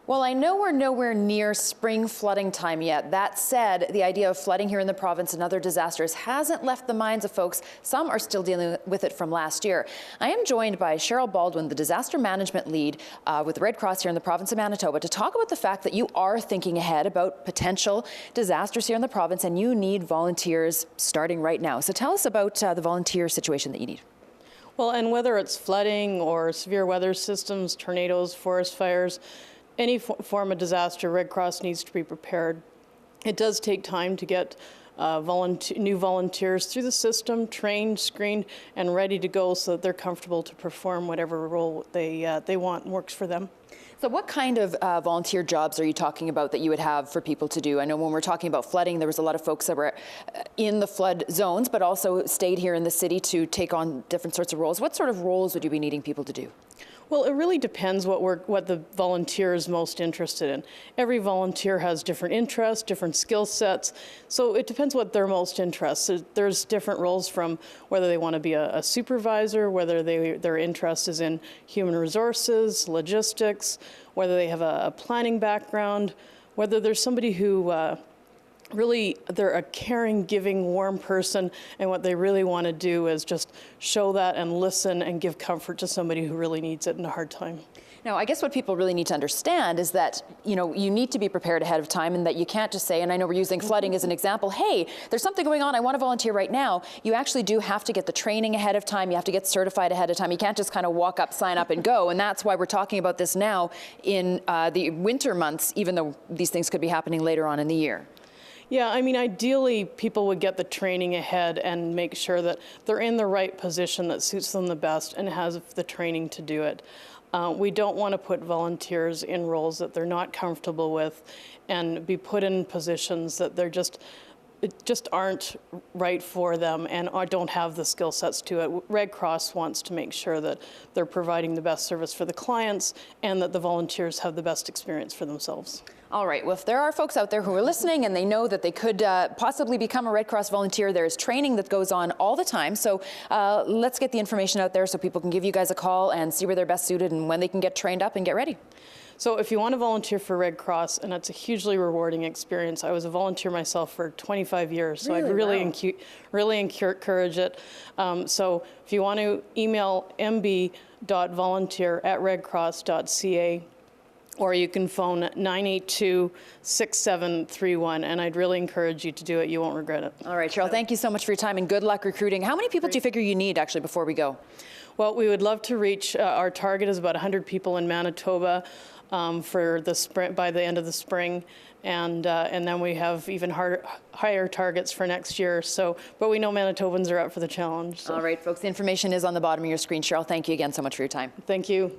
Well, I know we're nowhere near spring flooding time yet. That said, the idea of flooding here in the province and other disasters hasn't left the minds of folks. Some are still dealing with it from last year. I am joined by Cheryl Baldwin, the disaster management lead with the Red Cross here in the province of Manitoba, to talk about the fact that you are thinking ahead about potential disasters here in the province and you need volunteers starting right now. So tell us about the volunteer situation that you need. Well, and whether it's flooding or severe weather systems, tornadoes, forest fires, any form of disaster, Red Cross needs to be prepared. It does take time to get new volunteers through the system, trained, screened, and ready to go so that they're comfortable to perform whatever role they want and works for them. So what kind of volunteer jobs are you talking about that you would have for people to do? I know when we're talking about flooding, there was a lot of folks that were in the flood zones, but also stayed here in the city to take on different sorts of roles. What sort of roles would you be needing people to do? Well, it really depends what the volunteer is most interested in. Every volunteer has different interests, different skill sets, so it depends what they're most interested. There's different roles from whether they want to be a supervisor, whether their interest is in human resources, logistics, whether they have a planning background, whether there's somebody who really, they're a caring, giving, warm person, and what they really want to do is just show that and listen and give comfort to somebody who really needs it in a hard time. Now, I guess what people really need to understand is that, you need to be prepared ahead of time, and that you can't just say, and I know we're using flooding as an example, hey, there's something going on, I want to volunteer right now. You actually do have to get the training ahead of time. You have to get certified ahead of time. You can't just kind of walk up, sign up, and go. And that's why we're talking about this now in the winter months, even though these things could be happening later on in the year. Yeah, I mean, ideally, people would get the training ahead and make sure that they're in the right position that suits them the best and has the training to do it. We don't want to put volunteers in roles that they're not comfortable with and be put in positions that just aren't right for them and don't have the skill sets to it. Red Cross wants to make sure that they're providing the best service for the clients and that the volunteers have the best experience for themselves. All right, well, if there are folks out there who are listening and they know that they could possibly become a Red Cross volunteer, there's training that goes on all the time. So let's get the information out there so people can give you guys a call and see where they're best suited and when they can get trained up and get ready. So if you want to volunteer for Red Cross, and it's a hugely rewarding experience. I was a volunteer myself for 25 years, so I'd really encourage it. So if you want to email mb.volunteer@redcross.ca, or you can phone 982-6731, and I'd really encourage you to do it. You won't regret it. All right, Cheryl, thank you so much for your time and good luck recruiting. How many people do you figure you need actually before we go? Well, we would love to reach, our target is about 100 people in Manitoba for the spring, by the end of the spring. And then we have even higher targets for next year. But we know Manitobans are up for the challenge. So. All right, folks, the information is on the bottom of your screen. Cheryl, thank you again so much for your time. Thank you.